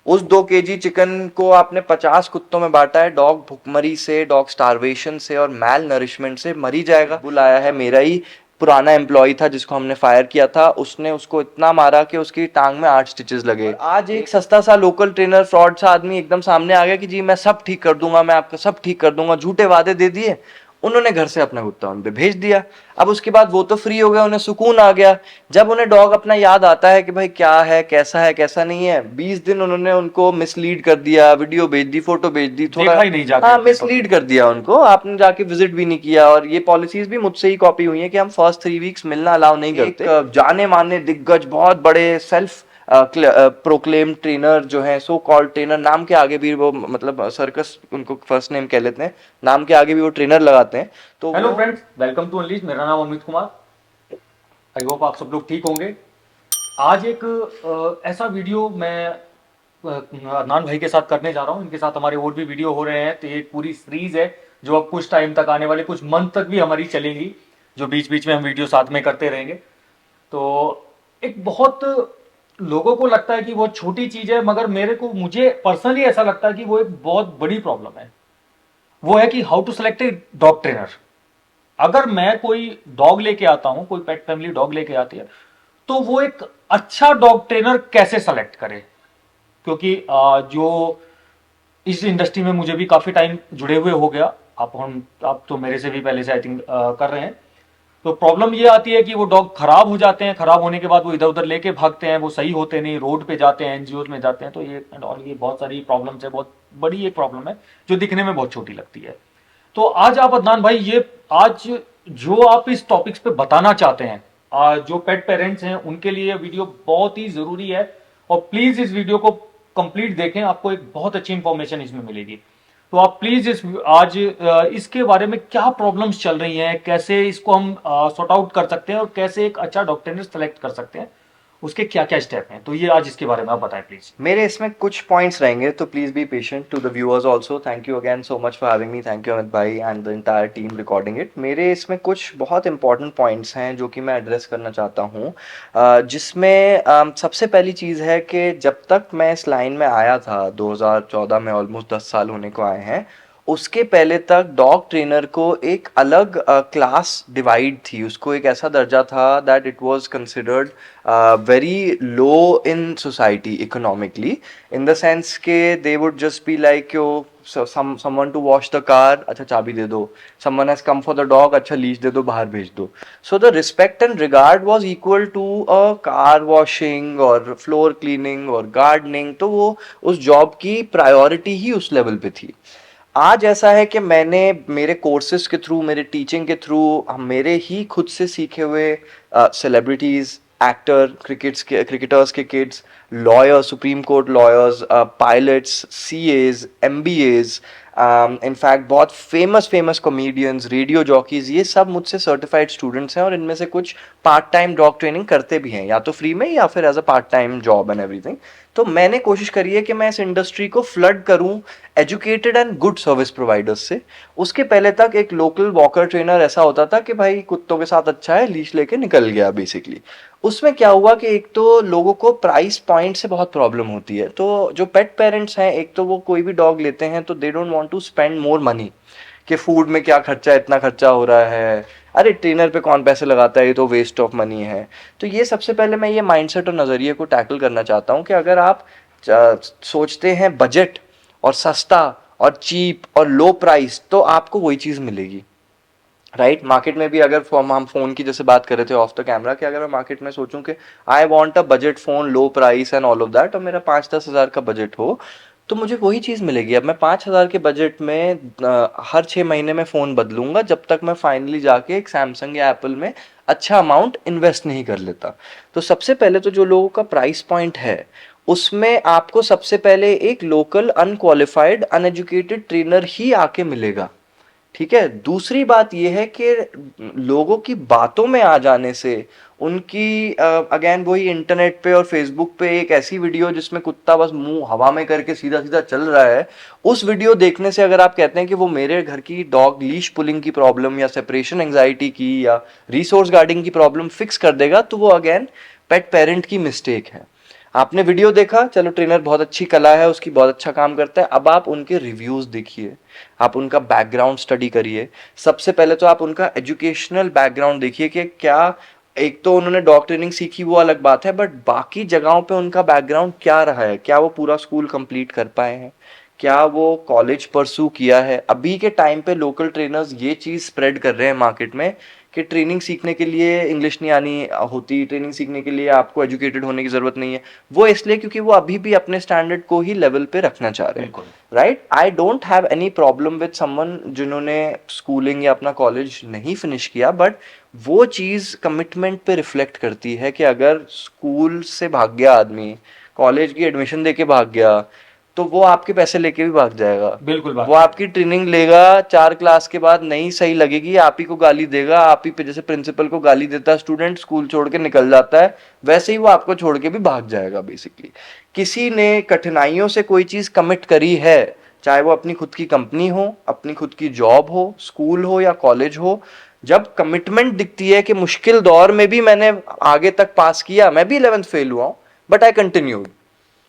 उस 2 kg chicken को आपने 50 कुत्तों में बांटा है। डॉग भुखमरी से, डॉग स्टारवेशन से और मैल नरिशमेंट से मर ही जाएगा। बुलाया है मेरा ही पुराना एम्प्लॉय था जिसको हमने फायर किया था, उसने उसको इतना मारा कि उसकी टांग में 8 स्टिचेस लगे। आज एक सस्ता सा लोकल ट्रेनर फ्रॉड सा आदमी एकदम सामने आ गया कि जी मैं सब ठीक कर दूंगा, मैं आपका सब ठीक कर दूंगा, झूठे वादे दे दिए। उन्होंने घर से अपना कुत्ता उन पे भेज दिया। अब उसके बाद वो तो फ्री हो गया, उन्हें सुकून आ गया। जब उन्हें डॉग अपना याद आता है कि भाई क्या है कैसा नहीं है, 20 दिन उन्होंने उनको मिसलीड कर दिया, वीडियो भेज दी, फोटो भेज दी, थोड़ा देखा ही नहीं जाके हाँ अपने पपी मिसलीड को। कर दिया उनको, आपने जाके विजिट भी नहीं किया। और ये पॉलिसीज भी मुझसे ही कॉपी हुई है कि हम फर्स्ट 3 वीक्स मिलना अलाउ नहीं करते। एक जाने माने दिग्गज बहुत बड़े सेल्फ प्रोक्लेम ट्रेनर जो है, सो कॉल्ड ट्रेनर, नाम के आगे भी वो मतलब सर्कस उनको फर्स्ट नेम कह लेते हैं, नाम के आगे भी वो ट्रेनर लगाते हैं। तो हेलो वो फ्रेंड्स, वेलकम टू अनलीश। मेरा नाम अमित कुमार। आई होप आप सब लोग ठीक होंगे। आज एक ऐसा वीडियो मैं अदनान भाई के साथ करने जा रहा हूँ। इनके साथ हमारे और भी वीडियो हो रहे हैं, तो ये एक पूरी सीरीज है जो अब कुछ टाइम तक, आने वाले कुछ मंथ तक भी हमारी चलेंगी, जो बीच बीच में हम वीडियो साथ में करते रहेंगे। तो एक बहुत लोगों को लगता है कि वो छोटी चीज है, मगर मुझे पर्सनली ऐसा लगता है कि वो एक बहुत बड़ी प्रॉब्लम है। वो है कि how to select a dog trainer. अगर मैं कोई डॉग लेके आता हूं, कोई पेट फैमिली डॉग लेके आती है, तो वो एक अच्छा डॉग ट्रेनर कैसे सेलेक्ट करे। क्योंकि जो इस इंडस्ट्री में मुझे भी काफी टाइम जुड़े हुए हो गया। आप तो मेरे से भी पहले से आई थिंक कर रहे हैं। तो प्रॉब्लम ये आती है कि वो डॉग खराब हो जाते हैं, खराब होने के बाद वो इधर उधर लेके भागते हैं, वो सही होते नहीं, रोड पे जाते हैं, एनजीओ में जाते हैं। तो ये बहुत सारी प्रॉब्लम्स है, बहुत बड़ी एक प्रॉब्लम है जो दिखने में बहुत छोटी लगती है। तो आज आप अदनान भाई, ये आज जो आप इस टॉपिक्स पे बताना चाहते हैं, जो पेट पेरेंट्स हैं उनके लिए वीडियो बहुत ही जरूरी है। और प्लीज इस वीडियो को कंप्लीट देखें, आपको एक बहुत अच्छी इंफॉर्मेशन इसमें मिलेगी। तो आप प्लीज इसके बारे में क्या प्रॉब्लम्स चल रही हैं, कैसे इसको हम सॉर्ट आउट कर सकते हैं और कैसे एक अच्छा डॉक्टर सेलेक्ट कर सकते हैं, उसके क्या क्या स्टेप हैं, तो ये आज इसके बारे में आप बताएं प्लीज। मेरे इसमें कुछ पॉइंट्स रहेंगे, तो please be patient to the viewers also. Thank you again so much for having me. Thank you Amit भाई and the entire team recording it. मेरे इसमें कुछ बहुत इंपॉर्टेंट पॉइंट्स हैं जो कि मैं एड्रेस करना चाहता हूँ, जिसमें सबसे पहली चीज़ है कि जब तक मैं इस लाइन में आया था 2014 में, ऑलमोस्ट 10 साल होने को आए हैं, उसके पहले तक डॉग ट्रेनर को एक अलग क्लास डिवाइड थी, उसको एक ऐसा दर्जा था that it was considered very low in society economically, in the sense के they would just be like yo someone to wash the car, अच्छा चाबी दे दो, someone has come for the dog, अच्छा लीज दे दो, बाहर भेज दो। So the respect and regard was equal to a car washing और floor cleaning और gardening, तो वो उस जॉब की प्रायोरिटी ही उस लेवल पे थी। आज ऐसा है कि मैंने मेरे कोर्सेज के थ्रू, मेरे टीचिंग के थ्रू, मेरे ही खुद से सीखे हुए सेलिब्रिटीज, एक्टर, क्रिकेटर्स के kids, lawyer, supreme court lawyers, pilots, CAs, MBAs, in fact बहुत famous famous comedians, radio jockeys, ये सब मुझसे सर्टिफाइड स्टूडेंट्स हैं। और इनमें से कुछ पार्ट टाइम डॉग ट्रेनिंग करते भी हैं, या तो फ्री में या फिर as a part time job and everything. तो मैंने कोशिश करी है कि मैं इस इंडस्ट्री को फ्लड करूं educated and good service providers से। उसके पहले तक एक लोकल वॉकर ट्रेनर ऐसा होता था कि भाई कुत्तों के साथ अच्छा है, लीश लेके निकल गया बेसिकली। उसमें क्या हुआ कि एक तो लोगों को प्राइस पॉइंट से बहुत प्रॉब्लम होती है। तो जो पेट पेरेंट्स हैं, एक तो वो कोई भी डॉग लेते हैं तो they don't want to spend more money, कि फूड में क्या खर्चा, इतना खर्चा हो रहा है, अरे ट्रेनर पे कौन पैसे लगाता है, ये तो वेस्ट ऑफ मनी है। तो ये सबसे पहले मैं ये माइंडसेट और नज़रिए को टैकल करना चाहता हूँ कि अगर आप सोचते हैं बजट और सस्ता और चीप और लो प्राइस, तो आपको वही चीज़ मिलेगी। राइट, मार्केट में भी अगर हम फ़ोन की जैसे बात कर रहे थे ऑफ द कैमरा, कि अगर मैं मार्केट में सोचूं कि I want a budget phone, low price and all of that, और मेरा 5-10 हज़ार का बजट हो, तो मुझे वही चीज़ मिलेगी। अब मैं 5 हज़ार के बजट में हर 6 महीने में फ़ोन बदलूंगा जब तक मैं फाइनली जाके एक सैमसंग या एप्पल में अच्छा अमाउंट इन्वेस्ट नहीं कर लेता। तो सबसे पहले तो जो लोगों का प्राइस पॉइंट है, उसमें आपको सबसे पहले एक लोकल अनक्वालिफाइड अनएजुकेटेड ट्रेनर ही आके मिलेगा। ठीक है, दूसरी बात यह है कि लोगों की बातों में आ जाने से, उनकी अगेन वही इंटरनेट पे और फेसबुक पे एक ऐसी वीडियो जिसमें कुत्ता बस मुंह हवा में करके सीधा सीधा चल रहा है, उस वीडियो देखने से अगर आप कहते हैं कि वो मेरे घर की डॉग लीश पुलिंग की प्रॉब्लम या सेपरेशन एंजाइटी की या रिसोर्स गार्डिंग की प्रॉब्लम फिक्स कर देगा, तो वो अगेन पेट पेरेंट की मिस्टेक है। आपने वीडियो देखा, चलो ट्रेनर बहुत अच्छी कला है उसकी, बहुत अच्छा काम करता है, अब आप उनके रिव्यूज देखिए, आप उनका बैकग्राउंड स्टडी करिए। सबसे पहले तो आप उनका एजुकेशनल बैकग्राउंड देखिए कि क्या, एक तो उन्होंने डॉग ट्रेनिंग सीखी वो अलग बात है, बट बाकी जगहों पे उनका बैकग्राउंड क्या रहा है, क्या वो पूरा स्कूल कंप्लीट कर पाए हैं, क्या वो कॉलेज परसू किया है। अभी के टाइम पे लोकल ट्रेनर्स ये चीज़ स्प्रेड कर रहे हैं मार्केट में कि ट्रेनिंग सीखने के लिए इंग्लिश नहीं आनी होती, ट्रेनिंग सीखने के लिए आपको एजुकेटेड होने की ज़रूरत नहीं है। वो इसलिए क्योंकि वो अभी भी अपने स्टैंडर्ड को ही लेवल पे रखना चाह रहे हैं। बिल्कुल। Right, I don't have any problem with someone जिन्होंने स्कूलिंग या अपना कॉलेज नहीं फिनिश किया, बट वो चीज़ कमिटमेंट पे रिफ्लेक्ट करती है कि अगर स्कूल से भाग गया आदमी, कॉलेज की एडमिशन देके भाग गया, तो वो आपके पैसे लेके भी भाग जाएगा। बिल्कुल वो बात आपकी ट्रेनिंग लेगा, 4 क्लास के बाद नहीं सही लगेगी, आप ही को गाली देगा, आप ही पे जैसे प्रिंसिपल को गाली देता है स्टूडेंट, स्कूल छोड़ के निकल जाता है, वैसे ही वो आपको छोड़ के भी भाग जाएगा बेसिकली। किसी ने कठिनाइयों से कोई चीज कमिट करी है, चाहे वो अपनी खुद की कंपनी हो, अपनी खुद की जॉब हो, स्कूल हो या कॉलेज हो, जब कमिटमेंट दिखती है कि मुश्किल दौर में भी मैंने आगे तक पास किया, मैं भी 11th फेल हुआ हूं but I continued,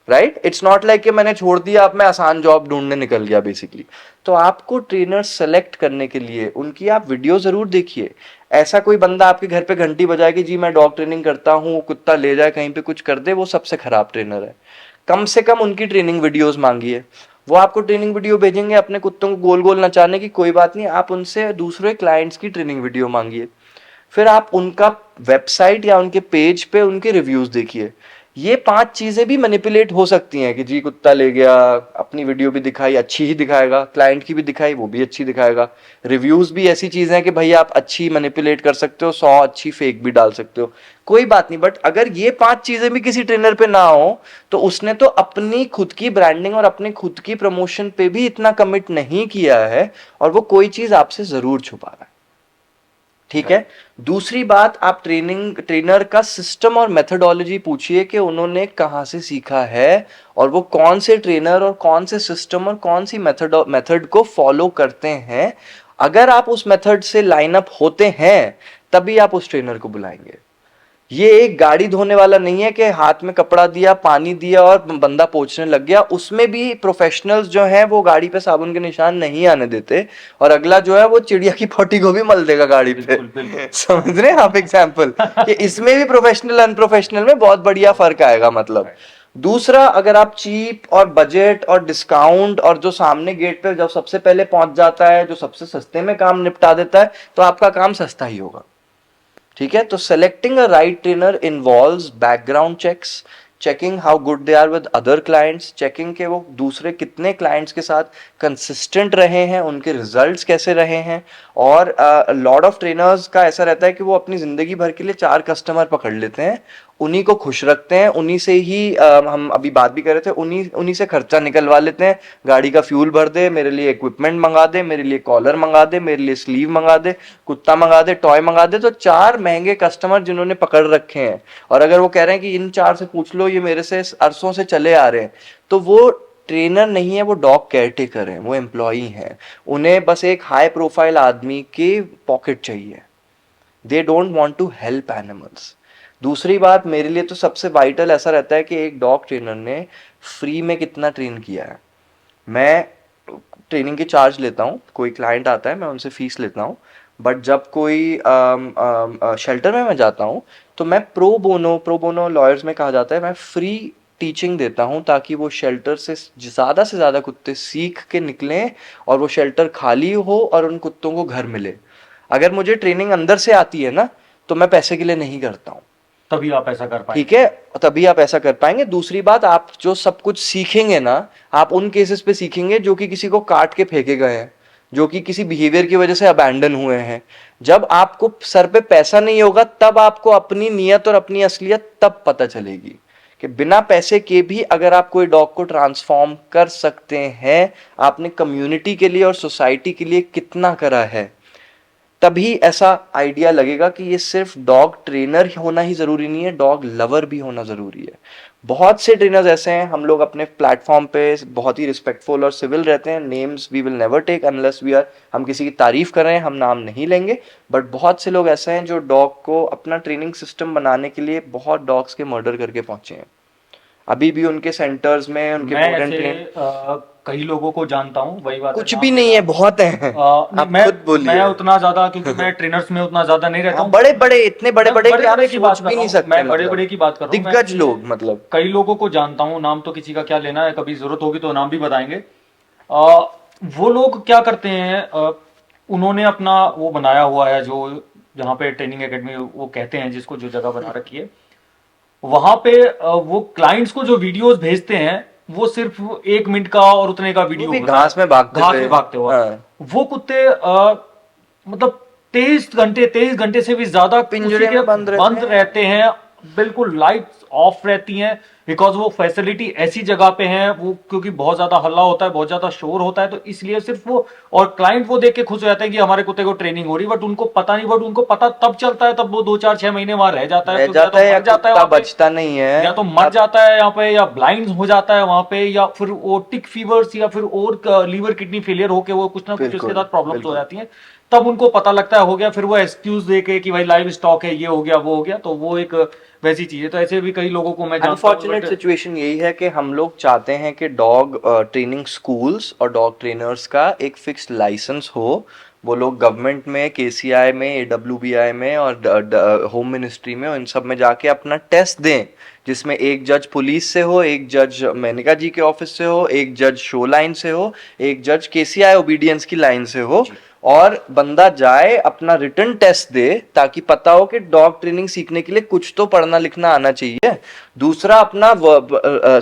right, it's not like कि मैंने छोड़ दिया अब मैं आसान जॉब ढूंढने निकल गया बेसिकली। तो आपको ट्रेनर सेलेक्ट करने के लिए उनकी आप वीडियो जरूर देखिए। ऐसा कोई बंदा आपके घर पे घंटी बजाए कि जी मैं डॉग ट्रेनिंग करता हूँ, कुत्ता ले जाए कहीं पे कुछ कर दे, वो सबसे खराब ट्रेनर है। कम से कम उनकी ट्रेनिंग वीडियोस मांगिए। वो आपको ट्रेनिंग वीडियो भेजेंगे अपने कुत्तों को गोल गोल नचाने की, कोई बात नहीं, आप उनसे दूसरे क्लाइंट्स की ट्रेनिंग वीडियो मांगिए। फिर आप उनका वेबसाइट या उनके पेज पे उनके रिव्यूज देखिए। ये 5 चीजें भी मैनिपुलेट हो सकती हैं कि जी कुत्ता ले गया, अपनी वीडियो भी दिखाई अच्छी ही दिखाएगा, क्लाइंट की भी दिखाई वो भी अच्छी दिखाएगा। रिव्यूज भी ऐसी चीज है कि भाई आप अच्छी मैनिपुलेट कर सकते हो, 100 अच्छी फेक भी डाल सकते हो, कोई बात नहीं। बट अगर ये 5 चीजें भी किसी ट्रेनर पे ना हो, तो उसने तो अपनी खुद की ब्रांडिंग और अपने खुद की प्रमोशन पे भी इतना कमिट नहीं किया है, और वो कोई चीज आपसे जरूर छुपा रहा है। ठीक है। दूसरी बात, आप ट्रेनर का सिस्टम और मेथडोलॉजी पूछिए कि उन्होंने कहाँ से सीखा है, और वो कौन से ट्रेनर और कौन से सिस्टम और कौन सी मेथड को फॉलो करते हैं। अगर आप उस मेथड से लाइन अप होते हैं, तभी आप उस ट्रेनर को बुलाएंगे। ये एक गाड़ी धोने वाला नहीं है कि हाथ में कपड़ा दिया, पानी दिया और बंदा पोंछने लग गया। उसमें भी प्रोफेशनल्स जो हैं वो गाड़ी पे साबुन के निशान नहीं आने देते, और अगला जो है वो चिड़िया की पोटी को भी मल देगा गाड़ी पे। बिल्कुल बिल्कुल। समझ रहे हैं आप एग्जाम्पल कि इसमें भी प्रोफेशनल अनप्रोफेशनल में बहुत बढ़िया फर्क आएगा मतलब। दूसरा, अगर आप चीप और बजट और डिस्काउंट और जो सामने गेट पे जब सबसे पहले पहुंच जाता है, जो सबसे सस्ते में काम निपटा देता है, तो आपका काम सस्ता ही होगा। ठीक है। तो selecting a right trainer involves background checks, checking how good they are with other clients, checking के वो दूसरे कितने क्लाइंट्स के साथ कंसिस्टेंट रहे हैं, उनके रिजल्ट्स कैसे रहे हैं। और लॉट ऑफ ट्रेनर्स का ऐसा रहता है कि वो अपनी जिंदगी भर के लिए 4 कस्टमर पकड़ लेते हैं, उन्हीं को खुश रखते हैं, उन्हीं से ही हम अभी बात भी कर रहे थे, उन्हीं उन्हीं से खर्चा निकलवा लेते हैं। गाड़ी का फ्यूल भर दे, मेरे लिए इक्विपमेंट मंगा दे, मेरे लिए कॉलर मंगा दे, मेरे लिए स्लीव मंगा दे, कुत्ता मंगा दे, टॉय मंगा दे। तो 4 महंगे कस्टमर जिन्होंने पकड़ रखे हैं, और अगर वो कह रहे हैं कि इन 4 से पूछ लो, ये मेरे से अरसों से चले आ रहे हैं, तो वो ट्रेनर नहीं है, वो डॉग केयरटेकर है, वो एम्प्लॉई है। उन्हें बस एक हाई प्रोफाइल आदमी की पॉकेट चाहिए। They don't want to help animals. दूसरी बात, मेरे लिए तो सबसे वाइटल ऐसा रहता है कि एक डॉग ट्रेनर ने फ्री में कितना ट्रेन किया है। मैं ट्रेनिंग की चार्ज लेता हूँ, कोई क्लाइंट आता है मैं उनसे फीस लेता हूँ, बट जब कोई शेल्टर में मैं जाता हूँ, तो मैं प्रो बोनो लॉयर्स में कहा जाता है, मैं फ्री टीचिंग देता हूँ ताकि वो शेल्टर से ज़्यादा कुत्ते सीख के निकलें, और वो शेल्टर खाली हो और उन कुत्तों को घर मिले। अगर मुझे ट्रेनिंग अंदर से आती है ना, तो मैं पैसे के लिए नहीं करता हूँ। तभी आप ऐसा कर पाएंगे। ठीक है, तभी आप ऐसा कर पाएंगे। दूसरी बात, आप जो सब कुछ सीखेंगे ना, आप उन केसेस पे सीखेंगे जो कि किसी को काट के फेंके गए हैं, जो कि किसी बिहेवियर की वजह से अबैंडन हुए हैं। जब आपको सर पे पैसा नहीं होगा, तब आपको अपनी नीयत और अपनी असलियत तब पता चलेगी कि बिना पैसे के भी अगर आप कोई डॉग को ट्रांसफॉर्म कर सकते हैं, आपने कम्युनिटी के लिए और सोसाइटी के लिए कितना करा है। तभी ऐसा आइडिया लगेगा कि ये सिर्फ डॉग ट्रेनर होना ही जरूरी नहीं है, डॉग लवर भी होना जरूरी है। बहुत से ट्रेनर्स ऐसे हैं, हम लोग अपने प्लेटफॉर्म पे बहुत ही रिस्पेक्टफुल और सिविल रहते हैं, names we will never take unless we are, हम किसी की तारीफ कर रहे हैं, हम नाम नहीं लेंगे। बट बहुत से लोग ऐसे हैं जो डॉग को अपना ट्रेनिंग सिस्टम बनाने के लिए बहुत डॉग्स के मर्डर करके पहुंचे हैं। अभी भी उनके सेंटर्स में उनके मैं बोर्ड एंड ऐसे ट्रेन कई लोगों को जानता हूँ, वही बात है, कुछ नाम भी नहीं लेना। है, बहुत हैं। नहीं, आप खुद मैं बोलिए। उतना ज्यादा, क्योंकि मैं ट्रेनर्स में उतना ज्यादा नहीं रहता हाँ, हूँ। बड़े बड़े, इतने बड़े मैं बड़े कि बड़े आप बड़े की बात सोच कर भी रहा नहीं हूँ, सकते, मैं बड़े मतलब बड़े की बात कर रहा हूँ। मैं दिग्गज ऐसे लोग, मतलब। कई लोगों को जानता हूँ, नाम तो किसी का क्या लेना है, कभी जरूरत होगी तो नाम भी बताएंगे। आ, वो लोग क्या करते हैं, उन्होंने अपना वो बनाया हुआ है, जो जहाँ पे ट्रेनिंग एकेडमी वो कहते हैं जिसको, जो जगह बना रखी है, वहां पे वो क्लाइंट्स को जो वीडियोस भेजते हैं, वो सिर्फ 1 मिनट का और उतने का वो वीडियो भी होता है, घास में भागते घास हुए। में भागते हुआ। हाँ, वो कुत्ते मतलब 23 घंटे से भी ज्यादा उसी पिंजरे के में बंद रहते बंद हैं। रहते हैं, बिल्कुल लाइट्स ऑफ रहती हैं, बिकॉज वो फैसिलिटी ऐसी जगह पे है वो, क्योंकि बहुत ज्यादा हल्ला होता है, बहुत ज्यादा शोर होता है, तो इसलिए सिर्फ वो, और क्लाइंट वो देख के खुश हो जाते हैं कि हमारे कुत्ते को ट्रेनिंग हो रही, बट उनको पता नहीं, बट उनको पता तब चलता है, तब वो 2 4 6 महीने वहां रह जाता है, रह क्योंकि या जाता तो है या मर जाता है कुत्ता वहां पे, बचता नहीं है। या तो मर अब जाता है यहाँ पे, या ब्लाइंड हो जाता है वहां पे, या फिर वो टिक फीवर्स, या फिर और लीवर किडनी फेलियर होके वो कुछ ना कुछ उसके बिल्कुल, साथ प्रॉब्लम्स हो बिल्कुल। जाती हैं। तब उनको पता लगता है हो गया, फिर वो एक्सक्यूज देके कि भाई लाइव स्टॉक है, ये हो गया वो हो गया, तो वो एक वैसी चीज है। तो ऐसे भी कई लोगों को मैं जानता हूँ, अनफॉर्चुनेट बट सिचुएशन यही है कि हम लोग चाहते हैं कि डॉग ट्रेनिंग स्कूल्स और डॉग ट्रेनर्स का एक फिक्स्ड लाइसेंस हो। वो लोग गवर्नमेंट में, केसीआई में, एडब्ल्यूबीआई में और होम मिनिस्ट्री में, इन सब में जाके अपना टेस्ट दें, जिसमें एक जज पुलिस से हो, एक जज मेनका जी के ऑफिस से हो, एक जज शो लाइन से हो, एक जज केसीआई ओबीडियंस की लाइन से हो, जी। और बंदा जाए अपना रिटन टेस्ट दे, ताकि पता हो कि डॉग ट्रेनिंग सीखने के लिए कुछ तो पढ़ना लिखना आना चाहिए। दूसरा, अपना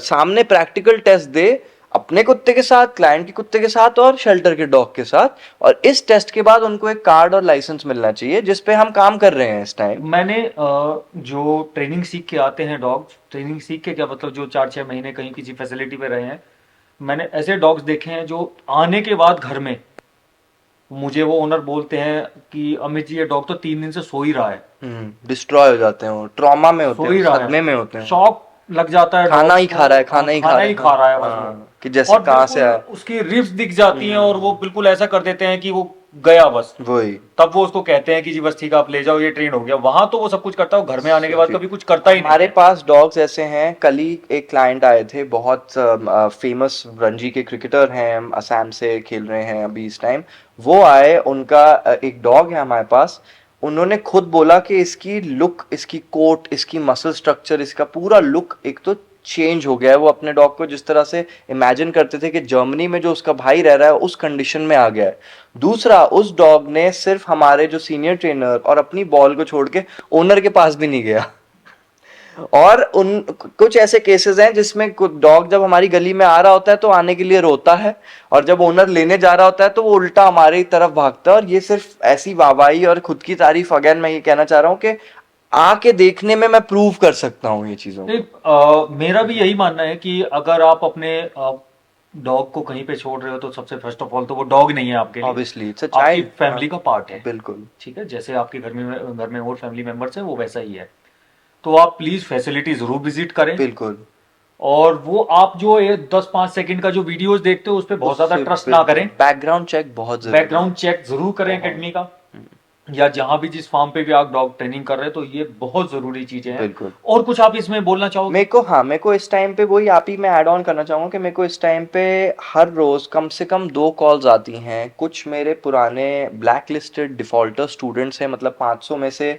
सामने प्रैक्टिकल टेस्ट दे, अपने कुत्ते के साथ, क्लाइंट के कुत्ते के साथ और शेल्टर के डॉग के साथ, और इस टेस्ट के बाद उनको एक कार्ड और लाइसेंस मिलना चाहिए, जिस पे हम काम कर रहे हैं इस टाइम। मैंने जो ट्रेनिंग सीख के आते हैं डॉग्स, ट्रेनिंग सीख के क्या मतलब, जो 4 6 महीने कहीं किसी फैसिलिटी पे रहे हैं, मैंने ऐसे डॉग्स देखे हैं जो आने के बाद घर में मुझे वो ओनर बोलते हैं कि अमित जी, ये डॉग तो 3 दिन से सो ही रहा है, डिस्ट्रॉय हो जाते हैं, वो ट्रॉमा में होते सो हैं, ही रहा है, सदमे में होते हैं। शॉक लग जाता है खाना डॉग्स ही को। खा रहा है, खाना ही खा खाना रहा ही है। खा रहा है बस वो, हाँ, कि जैसे और कहाँ से बिल्कुल आया। उसकी रिब्स दिख जाती हैं, और वो बिल्कुल ऐसा कर देते हैं कि वो गया बस। वही। तब वो उसको कहते हैं कि जी बस ठीक है, आप ले जाओ, ये ट्रेन हो गया। वहां तो वो सब कुछ करता है, वो घर में आने के बाद जी। कभी कुछ करता ही नहीं हमारे है। पास डॉग्स ऐसे हैं, कल ही एक क्लाइंट आए थे, बहुत फेमस रणजी के क्रिकेटर हैं, असम से खेल रहे हैं अभी इस टाइम। वो आए, उनका एक डॉग है हमारे पास। उन्होंने खुद बोला कि इसकी लुक, इसकी कोट, इसकी मसल स्ट्रक्चर, इसका पूरा लुक एक तो चेंज हो गया है। वो अपने डॉग को जिस तरह से इमेजिन करते थे कि जर्मनी में जो उसका भाई रह रहा है, उस कंडीशन में आ गया है। दूसरा, उस डॉग ने सिर्फ हमारे जो सीनियर ट्रेनर और अपनी बॉल को छोड़ के ओनर के पास भी नहीं गया। और उन कुछ ऐसे केसेस हैं जिसमें डॉग जब हमारी गली में आ रहा होता है तो आने के लिए रोता है, और जब ओनर लेने जा रहा होता है तो वो उल्टा हमारी तरफ भागता है। और ये सिर्फ ऐसी वाहवाही और खुद की तारीफ, अगेन मैं ये कहना चाह रहा हूँ कि आके देखने में मैं प्रूव कर सकता हूँ ये चीजों नहीं, को। मेरा भी यही मानना है कि अगर आप अपने डॉग को कहीं पे छोड़ रहे हो, तो सबसे फर्स्ट ऑफ ऑल तो वो डॉग नहीं है आपके लिए, ऑब्वियसली इट्स अ आपकी चाइल्ड। हाँ, फैमिली का पार्ट है। बिल्कुल। ठीक है, जैसे आपके घर में और फैमिली मेंबर्स हैं, वो वैसा ही है। तो आप प्लीज फैसिलिटी जरूर विजिट करें। बिल्कुल। और वो आप जो ये 10 5 सेकंड का जो वीडियोस देखते हो, उस पर बहुत ज्यादा उससे ट्रस्ट ना बिल्कुल करें। बैकग्राउंड चेक बहुत जरूरी बैकग्राउंड है। चेक जरूर करें बहुत। एकेडमी का, या जहां भी जिस फार्म पे भी आप डॉग ट्रेनिंग कर रहे हैं, तो ये बहुत जरूरी चीजें हैं। बिल्कुल। और कुछ आप इसमें बोलना चाहोगे? मेरे को, हाँ, मेरे को इस टाइम पे वही आप ही मैं ऐड ऑन करना चाहूँगा कि मेरे को इस टाइम पे हर रोज कम से कम 2 कॉल्स आती हैं। कुछ मेरे पुराने ब्लैक लिस्टेड डिफॉल्टर स्टूडेंट्स हैं, मतलब 500 में से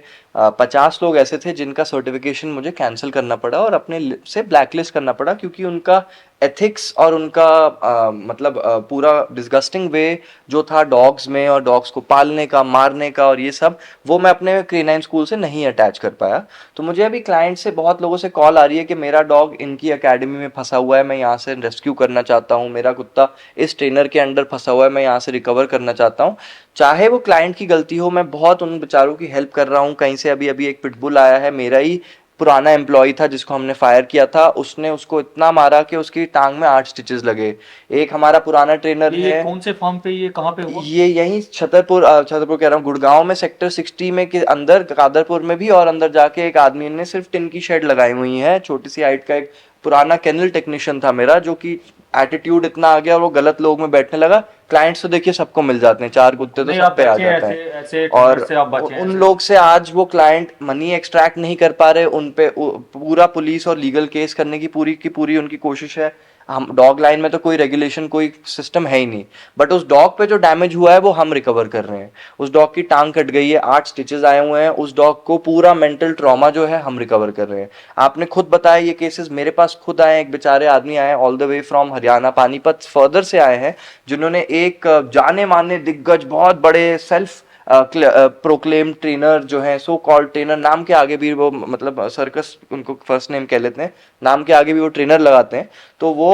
50 लोग ऐसे थे जिनका सर्टिफिकेशन मुझे कैंसिल करना पड़ा और अपने से ब्लैक लिस्ट करना पड़ा, क्योंकि उनका एथिक्स और उनका मतलब पूरा डिस्गस्टिंग वे जो था डॉग्स में, और डॉग्स को पालने का, मारने का और ये सब, वो मैं अपने क्रेनाइन स्कूल से नहीं अटैच कर पाया। तो मुझे अभी क्लाइंट से, बहुत लोगों से कॉल आ रही है कि मेरा डॉग इनकी एकेडमी में फंसा हुआ है, मैं यहाँ से रेस्क्यू करना चाहता हूँ, मेरा कुत्ता इस ट्रेनर के अंडर फंसा हुआ है, मैं यहाँ से रिकवर करना चाहता हूँ। चाहे वो क्लाइंट की गलती हो, मैं बहुत उन बेचारों की हेल्प कर रहा हूँ। कहीं से अभी अभी एक पिटबुल आया है, मेरा ही पुराना एम्प्लॉय था जिसको हमने फायर किया था, उसने उसको इतना मारा कि उसकी टांग में 8 स्टिचेस लगे। एक हमारा पुराना ट्रेनर ये है, कौन से फार्म पे, ये कहाँ पे हुआ? ये यहीं छतरपुर, छतरपुर कह रहा हूँ, गुड़गांव में सेक्टर 60 में के अंदर, कादरपुर में भी, और अंदर जाके एक आदमी ने सिर्फ टिन की शेड लगाई हुई है, छोटी सी हाइट का एक पुराना केनल टेक्नीशियन था मेरा, जो कि एटीट्यूड इतना आ गया और वो गलत लोग में बैठने लगा। क्लाइंट्स तो देखिए सबको मिल जाते हैं, 4 कुत्ते तो नहीं, सब आप पे आ बचे जाते ऐसे हैं। ऐसे ट्रेनर और से, आप बचे उन ऐसे। लोग से आज वो क्लाइंट मनी एक्सट्रैक्ट नहीं कर पा रहे, उन पे पूरा पुलिस और लीगल केस करने की पूरी उनकी कोशिश है। हम डॉग लाइन में तो कोई रेगुलेशन, कोई सिस्टम है ही नहीं, बट उस डॉग पे जो डैमेज हुआ है वो हम रिकवर कर रहे हैं। उस डॉग की टांग कट गई है, 8 स्टिचेस आए हुए हैं, उस डॉग को पूरा मेंटल ट्रॉमा जो है हम रिकवर कर रहे हैं। आपने खुद बताया ये केसेस, मेरे पास खुद आए हैं। एक बेचारे आदमी आए all the way from Haryana, Panipat further से आए हैं, जिन्होंने एक जाने माने दिग्गज बहुत बड़े सेल्फ प्रोक्लेम ट्रेनर जो है, सो कॉल्ड ट्रेनर, नाम के आगे भी वो मतलब सर्कस उनको फर्स्ट नेम कह लेते हैं, नाम के आगे भी वो ट्रेनर लगाते हैं। तो वो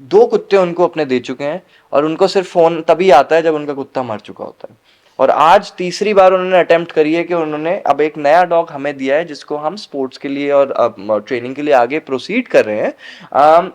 2 कुत्ते उनको अपने दे चुके हैं, और उनको सिर्फ फोन तभी आता है जब उनका कुत्ता मर चुका होता है। और आज तीसरी बार उन्होंने अटेम्प्ट करी है कि उन्होंने अब एक नया डॉग हमें दिया है, जिसको हम स्पोर्ट्स के लिए और ट्रेनिंग के लिए आगे प्रोसीड कर रहे हैं।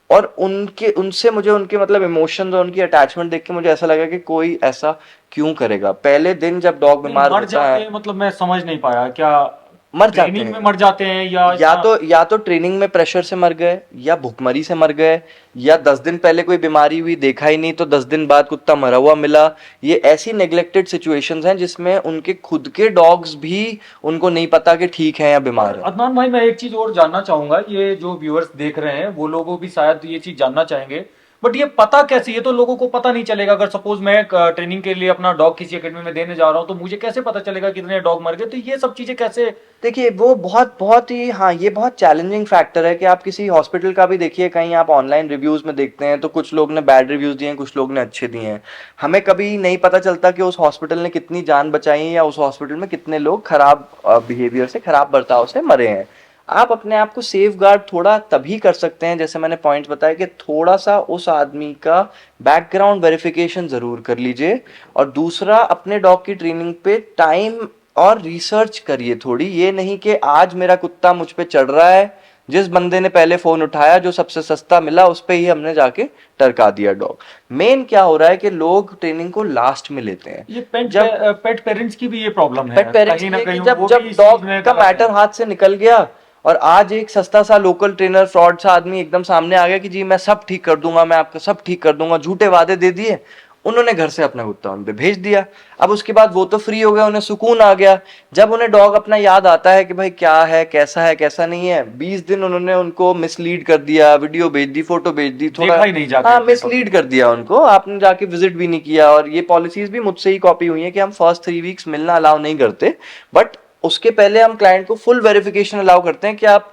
और उनके उनसे मुझे उनके मतलब इमोशंस और उनकी अटैचमेंट देख के मुझे ऐसा लगा कि कोई ऐसा क्यों करेगा। पहले दिन जब डॉग नहीं, बीमार मर होता जाते है, हैं मतलब मैं समझ नहीं पाया क्या? मर जाते ट्रेनिंग में हैं। मर जाते हैं या इतना? या तो ट्रेनिंग में प्रेशर से मर गए, या भुखमरी से मर गए, या 10 दिन पहले कोई बीमारी हुई देखा ही नहीं तो 10 दिन बाद कुत्ता मरा हुआ मिला। ये ऐसी नेग्लेक्टेड सिचुएशंस हैं जिसमें उनके खुद के डॉग्स भी उनको नहीं पता कि ठीक है या और बीमार है। अदनान भाई, मैं एक चीज और जानना चाहूंगा, ये जो व्यूअर्स देख रहे हैं वो लोगों भी शायद ये चीज जानना चाहेंगे, बट ये पता कैसे, ये तो लोगों को पता नहीं चलेगा। अगर सपोज मैं ट्रेनिंग के लिए अपना डॉग किसी एकेडमी में देने जा रहा हूँ, तो मुझे कैसे पता चलेगा कितने डॉग मर गए? तो ये सब चीजें कैसे? देखिए वो बहुत बहुत ही, हाँ ये बहुत चैलेंजिंग फैक्टर है कि आप किसी हॉस्पिटल का भी देखिए, कहीं आप ऑनलाइन रिव्यूज में देखते हैं तो कुछ लोग ने बैड रिव्यूज दिए हैं, कुछ लोग ने अच्छे दिए हैं। हमें कभी नहीं पता चलता कि उस हॉस्पिटल ने कितनी जान बचाई है, या उस हॉस्पिटल में कितने लोग खराब बिहेवियर से, खराब बर्ताव से मरे हैं। आप अपने आप को सेफ गार्ड थोड़ा तभी कर सकते हैं, जैसे मैंने पॉइंट बताया, कि थोड़ा सा उस आदमी का बैकग्राउंड वेरिफिकेशन जरूर कर लीजिए। और दूसरा, अपने डॉग की ट्रेनिंग पे टाइम और रिसर्च करिए थोड़ी। ये नहीं कि आज मेरा कुत्ता मुझ पे चढ़ रहा है, जिस बंदे ने पहले फोन उठाया जो सबसे सस्ता मिला उस पे ही हमने जाके टरका दिया डॉग। मेन क्या हो रहा है कि लोग ट्रेनिंग को लास्ट में लेते हैं। ये पेट जब पेट पेरेंट्स की भी ये प्रॉब्लम है पेट पेरेंट्स कहीं की ना है कि कहीं, जब वो जब भी इस चीज डॉग में का गलत है। मैटर हाथ से निकल गया, और आज एक सस्ता सा लोकल ट्रेनर फ्रॉड सा आदमी एकदम सामने आ गया कि जी मैं सब ठीक कर दूंगा, मैं आपका सब ठीक कर दूंगा, झूठे वादे दे दिए, उन्होंने घर से अपना कुत्ता उन पे भेज दिया। अब उसके बाद वो तो फ्री हो गया, उन्हें सुकून आ गया। जब उन्हें डॉग अपना याद आता है कि भाई क्या है कैसा नहीं है, 20 दिन उन्होंने उनको मिसलीड कर दिया, वीडियो भेज दी, फोटो भेज दी, थोड़ा देखा ही नहीं जाके हाँ अपने पपी मिसलीड को। कर दिया उनको, आपने जाके विजिट भी नहीं किया। और ये पॉलिसीज भी मुझसे ही कॉपी हुई है कि हम फर्स्ट 3 वीक्स मिलना अलाउ नहीं करते, बट उसके पहले हम क्लाइंट को फुल वेरिफिकेशन अलाउ करते हैं कि आप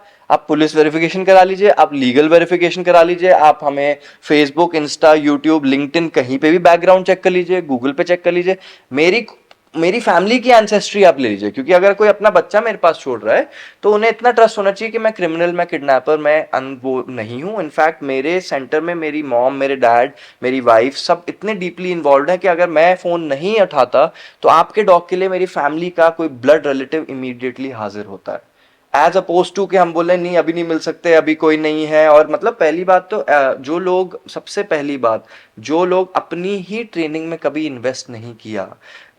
पुलिस वेरिफिकेशन करा लीजिए, आप लीगल वेरिफिकेशन करा लीजिए, आप हमें फेसबुक, इंस्टा, यूट्यूब, लिंक्डइन कहीं पे भी बैकग्राउंड चेक कर लीजिए, गूगल पे चेक कर लीजिए। मेरी मेरी फैमिली की एंसेस्ट्री आप ले लीजिए, क्योंकि अगर कोई अपना बच्चा मेरे पास छोड़ रहा है तो उन्हें इतना ट्रस्ट होना चाहिए कि मैं क्रिमिनल, मैं किडनैपर, मैं वो नहीं हूँ। इनफैक्ट मेरे सेंटर में मेरी मॉम, मेरे डैड, मेरी वाइफ सब इतने डीपली इन्वॉल्व हैं कि अगर मैं फ़ोन नहीं उठाता तो आपके डॉग के लिए मेरी फैमिली का कोई ब्लड रिलेटिव इमीडिएटली हाजिर होता है। एज अपोज टू कि हम बोले नहीं अभी नहीं मिल सकते, अभी कोई नहीं है। और मतलब पहली बात तो जो लोग, सबसे पहली बात, जो लोग अपनी ही ट्रेनिंग में कभी इन्वेस्ट नहीं किया,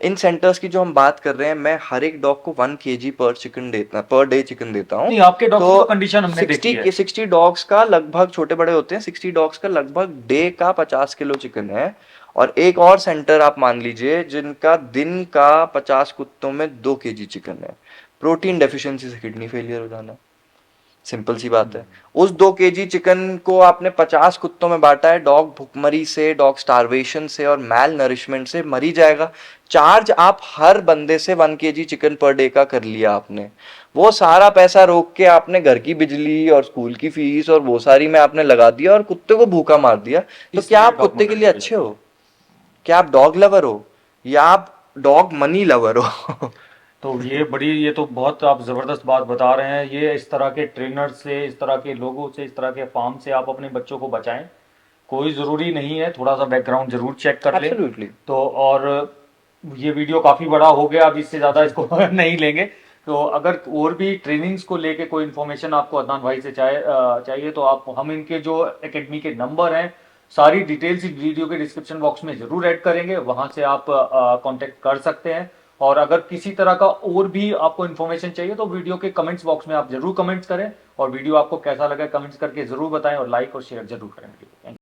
इन सेंटर्स की जो हम बात कर रहे हैं, मैं हर एक डॉग को 1 kg पर डे चिकन देता हूँ। नहीं, आपके डॉग तो की तो कंडीशन हमने देखी 60 है। के 60 डॉग्स का लगभग, छोटे बड़े होते हैं, 60 डॉग्स का लगभग डे का 50 किलो चिकन है। और एक और सेंटर आप मान लीजिए जिनका दिन का 50 कुत्तों में 2 kg चिकन है। प्रोटीन डेफिशिएंसी से किडनी फेलियर हो जाना, सिंपल सी बात है। उस 2 kg चिकन को आपने 50 कुत्तों में बांटा है, डॉग भुखमरी से, डॉग स्टारवेशन से और मैल नरिशमेंट से मरी जाएगा। चार्ज आप हर बंदे से 1 kg चिकन पर डे का कर लिया आपने, वो सारा पैसा रोक के आपने घर की बिजली और स्कूल की फीस और वो सारी में आपने लगा दिया और कुत्ते को भूखा मार दिया। तो क्या इसलिए आप डॉग कुत्ते के लिए मोर्टेलिटी अच्छे बढ़ जाती हो? क्या आप डॉग लवर हो, या आप डॉग मनी लवर हो? है। तो ये तो बहुत आप जबरदस्त बात बता रहे हैं। ये इस तरह के ट्रेनर से, इस तरह के लोगों से, इस तरह के फार्म से आप अपने बच्चों को बचाएं। कोई ज़रूरी नहीं है, थोड़ा सा बैकग्राउंड जरूर चेक कर ले। एब्सोल्युटली। तो और ये वीडियो काफ़ी बड़ा हो गया, अब इससे ज़्यादा इसको नहीं लेंगे। तो अगर और भी ट्रेनिंग्स को लेके कोई इन्फॉर्मेशन आपको अदनान भाई से चाहिए, तो आप, हम इनके जो एकेडमी के नंबर हैं, सारी डिटेल्स इस वीडियो के डिस्क्रिप्शन बॉक्स में ज़रूर ऐड करेंगे, वहाँ से आप कांटेक्ट कर सकते हैं। और अगर किसी तरह का और भी आपको इन्फॉर्मेशन चाहिए तो वीडियो के कमेंट्स बॉक्स में आप जरूर कमेंट्स करें, और वीडियो आपको कैसा लगा कमेंट्स करके जरूर बताएं, और लाइक और शेयर जरूर करें वीडियो को।